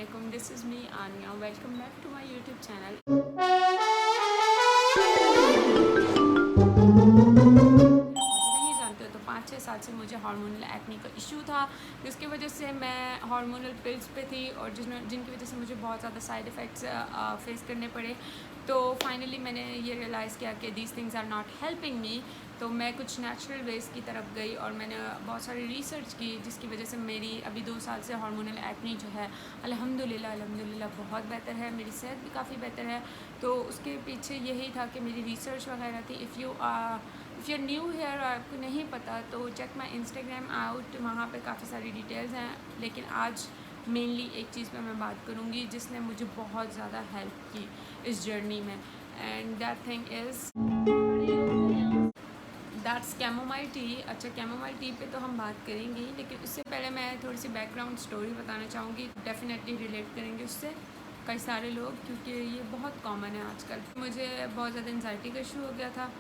Assalamualaikum. This is me Anya. Welcome back to my YouTube channel. मुझे नहीं जानते हो तो 5-6 साल से मुझे हार्मोनल एक्ने का इशू था, जिसकी वजह से मैं हार्मोनल पिल्स पे थी और जिनकी वजह से मुझे बहुत ज़्यादा साइड इफ़ेक्ट्स फेस करने पड़े। तो फाइनली मैंने ये रियलाइज़ किया कि these things are not helping me. तो मैं कुछ नेचुरल वेज की तरफ गई और मैंने बहुत सारी रिसर्च की, जिसकी वजह से मेरी अभी 2 साल से हार्मोनल एक्ने जो है अल्हम्दुलिल्लाह बहुत बेहतर है, मेरी सेहत भी काफ़ी बेहतर है। तो उसके पीछे यही था कि मेरी रिसर्च वगैरह थी। इफ़ यू न्यू हेयर और आपको नहीं पता तो चेक माई इंस्टाग्राम आउट, वहाँ पे काफ़ी सारी डिटेल्स हैं। लेकिन आज मेनली एक चीज़ पे मैं बात करूँगी जिसने मुझे बहुत ज़्यादा हेल्प की इस जर्नी में, and that thing is that's chamomile tea. अच्छा, कैमोमाइल टी पे तो हम बात करेंगे ही, लेकिन उससे पहले मैं थोड़ी सी बैकग्राउंड स्टोरी बताना चाहूँगी। डेफिनेटली रिलेट करेंगे उससे कई सारे लोग, क्योंकि ये बहुत कॉमन है आजकल। मुझे बहुत ज़्यादा एंजाइटी का इशू हो गया था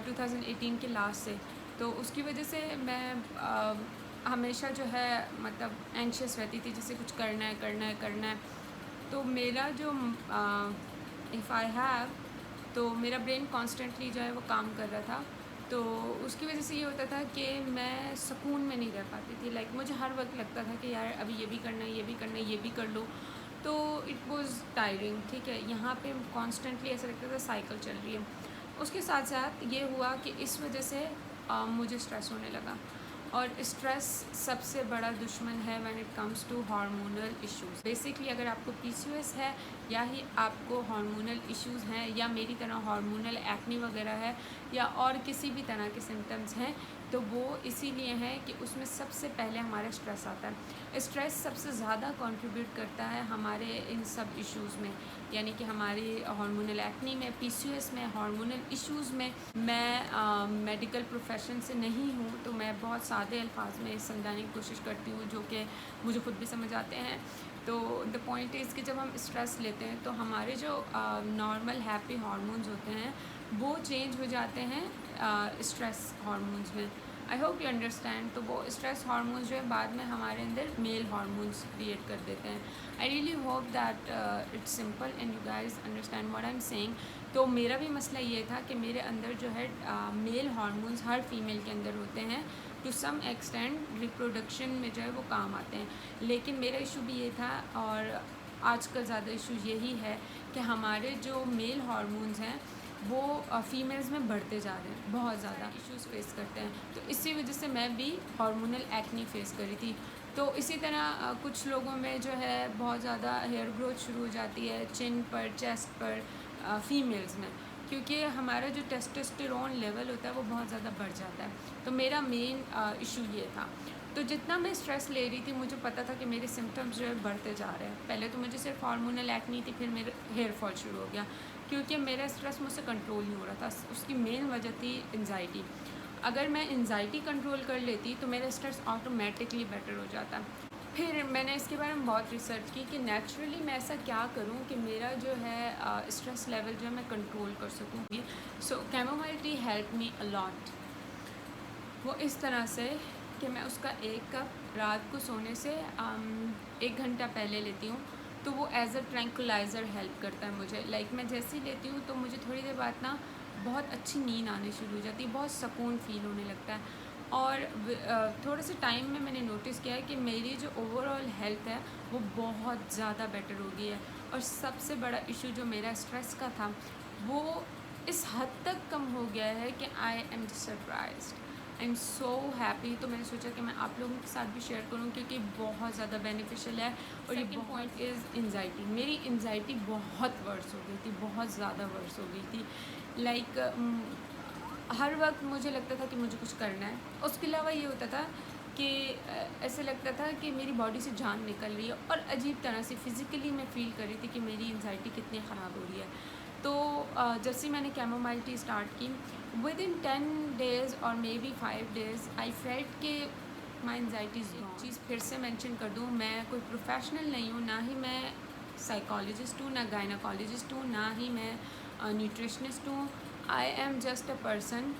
2018 के लास्ट से। तो उसकी वजह से मैं हमेशा जो है मतलब एंशियस रहती थी, जैसे कुछ करना है। तो मेरा जो इफ़ आई हैव तो मेरा ब्रेन कॉन्स्टेंटली जो है वो काम कर रहा था। तो उसकी वजह से ये होता था कि मैं सुकून में नहीं रह पाती थी। लाइक मुझे हर वक्त लगता था कि यार अभी ये भी करना है, ये भी करना है, ये भी कर लो। तो इट वाज टायरिंग, ठीक है। यहाँ पे कॉन्स्टेंटली ऐसा लगता था साइकिल चल रही है। उसके साथ साथ ये हुआ कि इस वजह से मुझे स्ट्रेस होने लगा, और स्ट्रेस सबसे बड़ा दुश्मन है when it comes to hormonal issues. Basically अगर आपको पीसीओएस है या ही आपको हार्मोनल इश्यूज़ हैं या मेरी तरह हार्मोनल एक्ने वगैरह है या और किसी भी तरह के सिम्टम्स हैं, तो वो इसीलिए है कि उसमें सबसे पहले हमारा स्ट्रेस आता है। स्ट्रेस सबसे ज़्यादा कंट्रीब्यूट करता है हमारे इन सब इश्यूज़ में, यानी कि हमारी हार्मोनल एक्ने में, पीसीओएस में, हार्मोनल इश्यूज़ में। मैं मेडिकल प्रोफेशन से नहीं हूँ, तो मैं बहुत सादे अल्फाज में समझाने की कोशिश करती हूँ, जो कि मुझे खुद भी समझ आते हैं। तो द पॉइंट इज़ कि जब हम स्ट्रेस लेते हैं तो हमारे जो नॉर्मल हैप्पी हार्मोन्स होते हैं वो चेंज हो जाते हैं स्ट्रेस हार्मोन्स में। I hope you understand. तो वो स्ट्रेस हार्मोन्स जो है बाद में हमारे अंदर मेल हार्मोन्स क्रिएट कर देते हैं। आई really hope that it's simple and you guys understand what I am saying. तो मेरा भी मसला ये था कि मेरे अंदर जो है मेल हार्मोन्स हर फीमेल के अंदर होते हैं, टू सम एक्सटेंड रिप्रोडक्शन में जो है वो काम आते हैं। लेकिन मेरा इशू भी ये था, और आजकल ज़्यादा इशू यही है कि हमारे जो मेल हार्मोन्स हैं वो फीमेल्स में बढ़ते जा रहे हैं, बहुत ज़्यादा इश्यूज़ फेस करते हैं। तो इसी वजह से मैं भी हार्मोनल एक्ने फेस करी थी। तो इसी तरह कुछ लोगों में जो है बहुत ज़्यादा हेयर ग्रोथ शुरू हो जाती है चिन पर, चेस्ट पर, फीमेल्स में, क्योंकि हमारा जो टेस्टोस्टेरोन लेवल होता है वो बहुत ज़्यादा बढ़ जाता है। तो मेरा मेन इशू ये था। तो जितना मैं स्ट्रेस ले रही थी मुझे पता था कि मेरे सिम्टम्स जो है बढ़ते जा रहे हैं। पहले तो मुझे सिर्फ हार्मोनल एक्ने थी, फिर मेरे हेयर फॉल शुरू हो गया, क्योंकि मेरा स्ट्रेस मुझसे कंट्रोल नहीं हो रहा था। उसकी मेन वजह थी एंजाइटी। अगर मैं एंजाइटी कंट्रोल कर लेती तो मेरा स्ट्रेस ऑटोमेटिकली बेटर हो जाता। फिर मैंने इसके बारे में बहुत रिसर्च की कि नेचुरली मैं ऐसा क्या करूं कि मेरा जो है स्ट्रेस लेवल जो है मैं कंट्रोल कर सकूँगी। So chamomile tea help me a lot. वो इस तरह से कि मैं उसका 1 कप रात को सोने से 1 घंटा पहले लेती हूँ। तो वो एज़ अ ट्रैंक्विलाइज़र हेल्प करता है मुझे। लाइक मैं जैसे ही लेती हूँ तो मुझे थोड़ी देर बाद ना बहुत अच्छी नींद आने शुरू हो जाती है, बहुत सुकून फ़ील होने लगता है। और थोड़े से टाइम में मैंने नोटिस किया है कि मेरी जो ओवरऑल हेल्थ है वो बहुत ज़्यादा बेटर हो गई है। और सबसे बड़ा इशू जो मेरा स्ट्रेस का था वो इस हद तक कम हो गया है कि I am surprised, I am so happy. तो मैंने सोचा कि मैं आप लोगों के साथ भी शेयर करूं, क्योंकि बहुत ज़्यादा बेनिफिशियल है। और ये पॉइंट इज़ एंजाइटी। मेरी एंजाइटी बहुत वर्स हो गई थी, बहुत ज़्यादा वर्स हो गई थी। लाइक हर वक्त मुझे लगता था कि मुझे कुछ करना है। उसके अलावा ये होता था कि ऐसे लगता था कि मेरी बॉडी से जान निकल रही है, और अजीब तरह से फ़िज़िकली मैं फ़ील कर रही थी कि मेरी एंजाइटी कितनी ख़राब हो रही है। तो जैसे मैंने कैमोमाइल टी स्टार्ट की, विद इन 10 डेज़ और may be 5 days I felt कि माई एंजाइटी इज़ गॉन। चीज़ फिर से मेंशन कर दूँ, मैं कोई प्रोफेशनल नहीं हूँ, ना ही मैं साइकोलॉजिस्ट हूँ, ना गायनाकोलॉजिस्ट हूँ, ना ही मैं न्यूट्रिशनिस्ट हूँ। I am just a person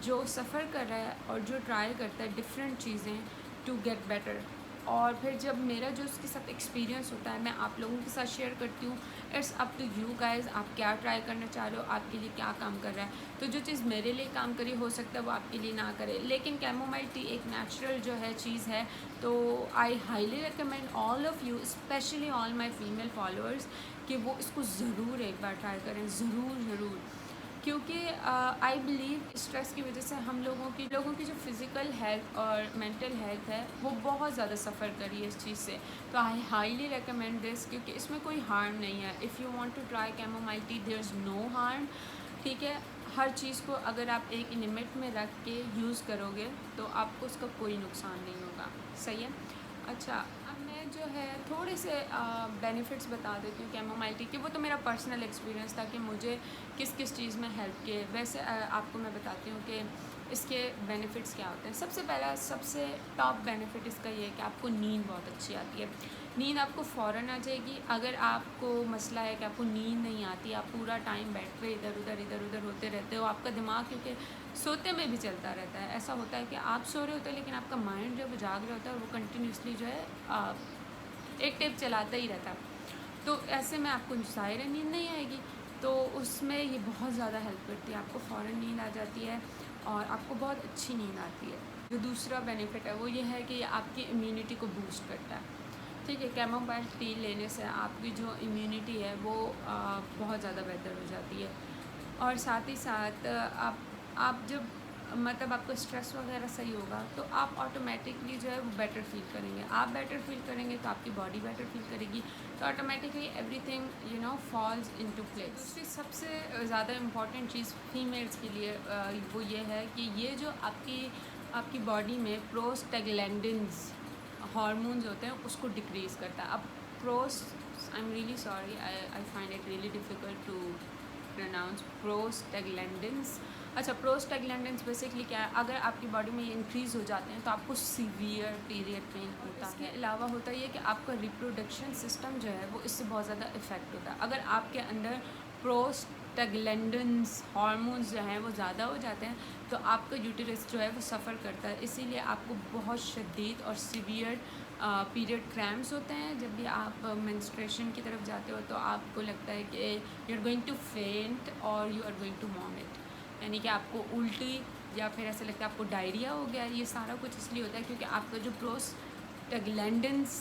जो सफ़र कर रहा है और जो ट्राई करता है डिफरेंट चीज़ें टू गेट बेटर। और फिर जब मेरा जो उसके साथ एक्सपीरियंस होता है मैं आप लोगों के साथ शेयर करती हूँ। It's up to you guys, आप क्या ट्राई करना चाह रहे हो, आपके लिए क्या काम कर रहा है। तो जो चीज़ मेरे लिए काम करी हो सकता है वो आपके लिए ना करे, लेकिन कैमोमाइल टी एक नेचुरल जो है चीज़ है। तो आई highly recommend all of you, specially all my female followers, कि वो इसको ज़रूर एक बार ट्राई करें, ज़रूर। क्योंकि आई बिलीव स्ट्रेस की वजह से हम लोगों की जो फिज़िकल हेल्थ और मेंटल हेल्थ है वो बहुत ज़्यादा सफ़र करी है इस चीज़ से। तो आई हाईली रिकमेंड दिस, क्योंकि इसमें कोई हार्म नहीं है। If you want to try chamomile tea, there is no harm, ठीक है। हर चीज़ को अगर आप एक लिमिट में रख के यूज़ करोगे तो आपको उसका कोई नुकसान नहीं होगा, सही है। अच्छा, अब मैं जो है थोड़े से बेनिफिट्स बता देती हूँ कैमोमाइल टी के। वो तो मेरा पर्सनल एक्सपीरियंस था कि मुझे किस किस चीज़ में हेल्प किए। वैसे आपको मैं बताती हूँ कि इसके बेनिफिट्स क्या होते हैं। सबसे पहला, सबसे टॉप बेनिफिट इसका ये है कि आपको नींद बहुत अच्छी आती है। नींद आपको फ़ौरन आ जाएगी। अगर आपको मसला है कि आपको नींद नहीं आती, आप पूरा टाइम बेड पे इधर उधर होते रहते हो, आपका दिमाग क्योंकि सोते में भी चलता रहता है। ऐसा होता है कि आप सो रहे होते हैं लेकिन आपका माइंड जो है वो जाग रहा होता है और वो कंटिन्यूसली जो है एक टेप चलाता ही रहता है। तो ऐसे में आपको ज़ाहिर नींद नहीं आएगी, तो उसमें ये बहुत ज़्यादा हेल्प करती है। आपको फ़ौरन नींद आ जाती है और आपको बहुत अच्छी नींद आती है। जो दूसरा बेनिफिट है वो ये है कि ये आपकी इम्यूनिटी को बूस्ट करता है, ठीक है। कैमोमाइल टी लेने से आपकी जो इम्यूनिटी है वो बहुत ज़्यादा बेहतर हो जाती है। और साथ ही साथ आप जब मतलब आपका स्ट्रेस वगैरह सही होगा तो आप ऑटोमेटिकली जो है वो बेटर फील करेंगे। आप बेटर फील करेंगे तो आपकी बॉडी बेटर फील करेगी, तो automatically everything falls into place. दूसरी सबसे ज़्यादा इम्पॉर्टेंट चीज़ फीमेल्स के लिए वो ये है कि ये जो आपकी बॉडी में प्रोस्टाग्लैंडिन्स हार्मोन्स होते हैं उसको डिक्रीज़ करता है। अब I am really sorry, I find it really difficult to pronounce prostaglandins. अच्छा, प्रोस्टाग्लैंडिन्स बेसिकली क्या है, अगर आपकी बॉडी में ये इंक्रीज़ हो जाते हैं तो आपको सीवियर पीरियड पेन होता है। इसके अलावा होता ये कि आपका रिप्रोडक्शन सिस्टम जो है वो इससे बहुत ज़्यादा इफ़ेक्ट होता है। अगर आपके अंदर प्रोस्टाग्लैंडिन्स हार्मोन्स जो हैं वो ज़्यादा हो जाते हैं तो आपका यूटेरस जो है वो सफ़र करता है। इसीलिए आपको बहुत शदीद और सीवियर पीरियड क्रैम्प्स होते हैं। जब भी आप मेंस्ट्रुएशन की तरफ जाते हो तो आपको लगता है कि you are going to faint और you are going to vomit, यानी कि आपको उल्टी या फिर ऐसा लगता है आपको डायरिया हो गया। ये सारा कुछ इसलिए होता है क्योंकि आपका जो प्रोस्टाग्लैंडिन्स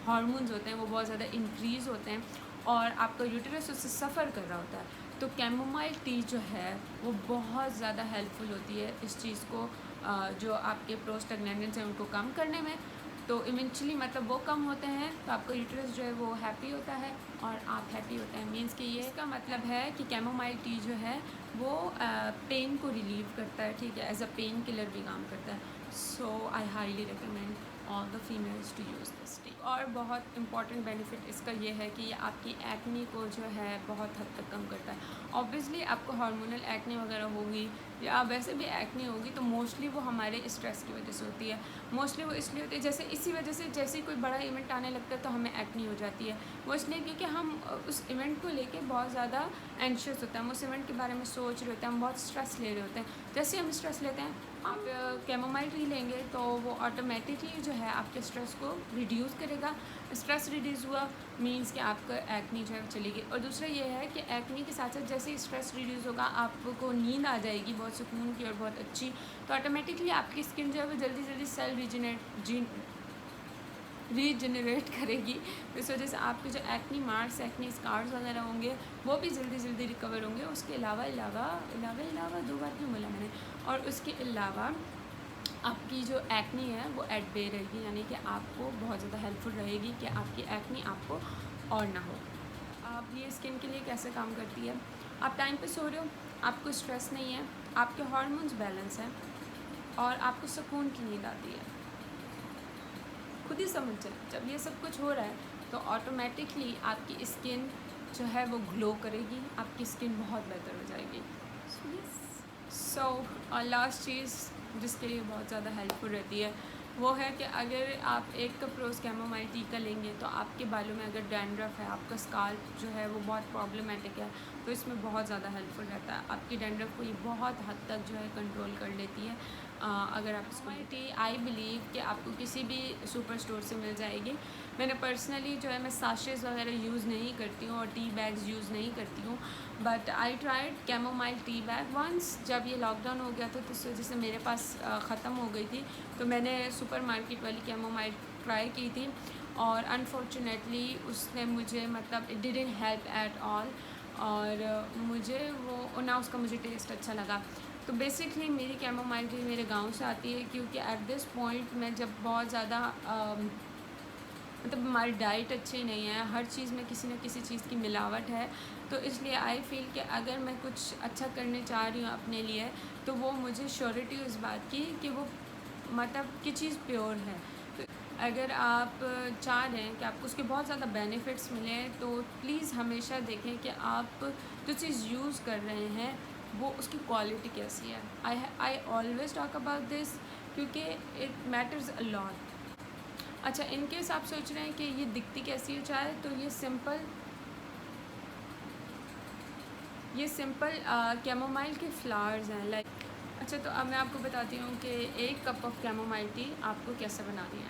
हार्मोन्स होते हैं वो बहुत ज़्यादा इंक्रीज़ होते हैं और आपका यूटेरस उससे सफ़र कर रहा होता है। तो कैमोमाइल टी जो है वो बहुत ज़्यादा हेल्पफुल होती है इस चीज़ को, जो आपके प्रोस्टाग्लैंडिन्स हैं उनको कम करने में। तो इवेंचुअली मतलब वो कम होते हैं तो आपका यूट्रस जो है वो हैप्पी होता है और आप हैप्पी होते हैं। मीन्स कि ये इसका मतलब है कि कैमोमाइल टी जो है वो पेन को रिलीव करता है, ठीक है, एज अ पेन किलर भी काम करता है। So I highly recommend all the females to use this tea. और बहुत इंपॉर्टेंट बेनिफिट इसका ये है कि ये आपकी एक्ने को जो है बहुत हद तक कम करता है। ऑब्वियसली आपको हार्मोनल एक्ने वगैरह होगी या वैसे भी एक्ने होगी तो मोस्टली वो हमारे स्ट्रेस की वजह से होती है। मोस्टली वो इसलिए होती है जैसे इसी वजह से जैसे कोई बड़ा इवेंट आने लगता है तो हमें एक्ने हो जाती है। वो इसलिए क्योंकि हम उस इवेंट को लेके बहुत ज़्यादा एंशियस होते हैं, हम उस इवेंट के बारे में सोच रहे होते हैं, हम बहुत स्ट्रेस ले रहे होते हैं। जैसे हम स्ट्रेस लेते हैं, आप कैमोमाइल टी लेंगे तो वो ऑटोमेटिकली जो है आपके स्ट्रेस को रिड्यूस करेगा। स्ट्रेस रिड्यूस हुआ मीन्स कि आपका एक्ने जो है चलेगी। और दूसरा ये है कि एक्ने के साथ साथ जैसे ही स्ट्रेस रिड्यूस होगा आपको नींद आ जाएगी बहुत सुकून की और बहुत अच्छी, तो ऑटोमेटिकली आपकी स्किन जो है वो जल्दी जल्दी सेल रीजनरेट करेगी। इस वजह से आपके जो एक्नी मार्क्स, एक्नी स्कार्स वगैरह होंगे वो भी जल्दी जल्दी रिकवर होंगे। उसके अलावा दो बार क्यों बोला मैंने, और उसके अलावा आपकी जो एक्नी है वो एट बे रहेगी, यानी कि आपको बहुत ज़्यादा हेल्पफुल रहेगी कि आपकी एक्नी आपको और ना हो। अब ये स्किन के लिए कैसे काम करती है, आप टाइम पे सो रहे हो, आपको स्ट्रेस नहीं है, आपके हार्मोन्स बैलेंस हैं और आपको सुकून की नींद आती है। खुद ही समझ जाए, जब ये सब कुछ हो रहा है तो ऑटोमेटिकली आपकी स्किन जो है वो ग्लो करेगी, आपकी स्किन बहुत बेहतर हो जाएगी। सो लास्ट चीज़ जिसके लिए बहुत ज़्यादा हेल्पफुल रहती है वो है कि अगर आप 1 कप रोज़ कैमोमाइल टी का लेंगे तो आपके बालों में अगर डैंड्रफ है, आपका स्काल्प जो है वो बहुत प्रॉब्लमेटिक है, तो इसमें बहुत ज़्यादा हेल्पफुल रहता है। आपकी डैंड्रफ को ये बहुत हद तक जो है कंट्रोल कर लेती है अगर आप इसको। टी आई बिलीव कि आपको किसी भी सुपर स्टोर से मिल जाएगी। मैंने पर्सनली जो है मैं साशेज़ वगैरह यूज़ नहीं करती हूँ और टी बैग्स यूज़ नहीं करती हूँ, but I tried chamomile tea bag once. जब ये लॉकडाउन हो गया था तो इस वजह से मेरे पास ख़त्म हो गई थी, तो मैंने सुपर मार्केट वाली कैमोमाइल ट्राई की थी और अनफॉर्चुनेटली उसने मुझे मतलब it didn't help at all, और मुझे वो ना उसका मुझे टेस्ट अच्छा लगा। तो बेसिकली मेरी कैमोमाइल टी मेरे गांव से आती है, क्योंकि एट दिस पॉइंट मैं जब बहुत ज़्यादा मतलब हमारी डाइट अच्छी नहीं है, हर चीज़ में किसी न किसी चीज़ की मिलावट है, तो इसलिए आई फील कि अगर मैं कुछ अच्छा करने चाह रही हूँ अपने लिए तो वो मुझे श्योरिटी उस बात की कि वो मतलब कि चीज़ प्योर है। तो अगर आप चाह रहे हैं कि आपको उसके बहुत ज़्यादा बेनिफिट्स मिलें तो प्लीज़ हमेशा देखें कि आप जो चीज़ यूज़ कर रहे हैं वो उसकी क्वालिटी कैसी है। I always talk about this क्योंकि इट मैटर्स अ लॉट। अच्छा, इनकेस आप सोच रहे हैं कि ये दिखती कैसी है चाय, तो ये सिंपल कैमोमाइल के फ्लावर्स हैं लाइक। अच्छा, तो अब मैं आपको बताती हूँ कि 1 कप ऑफ कैमोमाइल टी आपको कैसे बनानी है।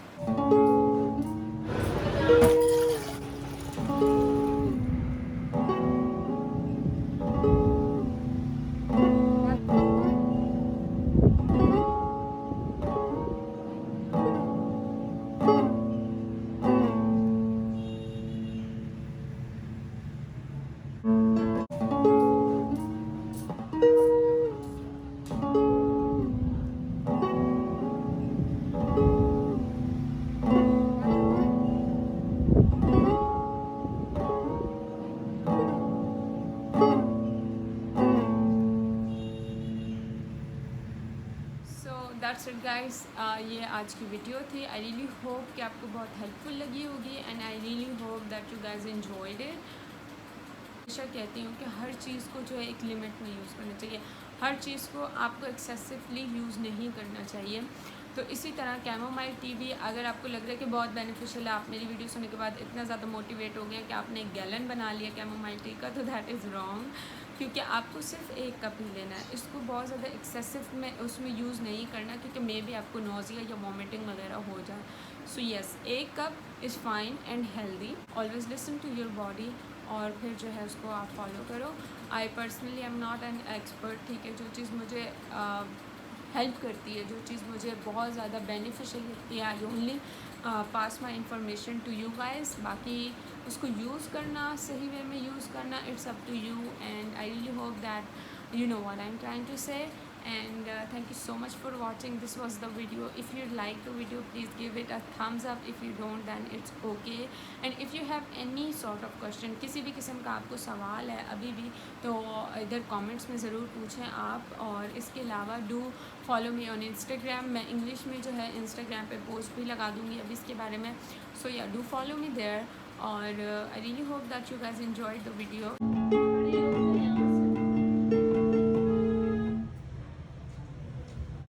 दैट्स इट गाइस, ये आज की वीडियो थी। आई रियली होप कि आपको बहुत हेल्पफुल लगी होगी and I really hope that you guys enjoyed it. हमेशा कहती हूँ कि हर चीज़ को जो है एक लिमिट में यूज़ करना चाहिए, हर चीज़ को आपको एक्सेसिवली यूज़ नहीं करना चाहिए। तो इसी तरह कैमोमाइल टी भी अगर आपको लग रहा है कि बहुत बेनिफिशियल है, आप मेरी वीडियो सुनने के बाद इतना ज़्यादा मोटिवेट हो गए कि आपने 1 गैलन बना लिया कैमोमाइल टी का, तो दैट इज़ रॉन्ग, क्योंकि आपको सिर्फ 1 कप ही लेना है। इसको बहुत ज़्यादा एक्सेसिव में उसमें यूज़ नहीं करना, क्योंकि मे बी आपको नोज़िया या वॉमिटिंग वगैरह हो जाए। So yes, 1 cup is fine and healthy. Always listen to your body और फिर जो है उसको आप फॉलो करो। I personally am not an expert, ठीक है। जो चीज़ मुझे हेल्प करती है, जो चीज़ मुझे बहुत ज़्यादा बेनिफिशियल लगती है, I only pass my information to you guys. बाकी उसको यूज़ करना, सही वे में यूज़ करना, it's up to you and I really hope that you know what I'm trying to say. And thank you so much for watching. This was the video. If you like the video, please give it a thumbs up. If you don't, then it's okay. And if you have any sort of question, किसी भी किस्म का आपको सवाल है अभी भी, तो इधर कमेंट्स में ज़रूर पूछें आप। और इसके अलावा do follow me on Instagram. मैं इंग्लिश में जो है इंस्टाग्राम पे पोस्ट भी लगा दूँगी अभी इसके बारे में। सो या डू फॉलो मी देयर। और I really hope that you guys enjoyed the video.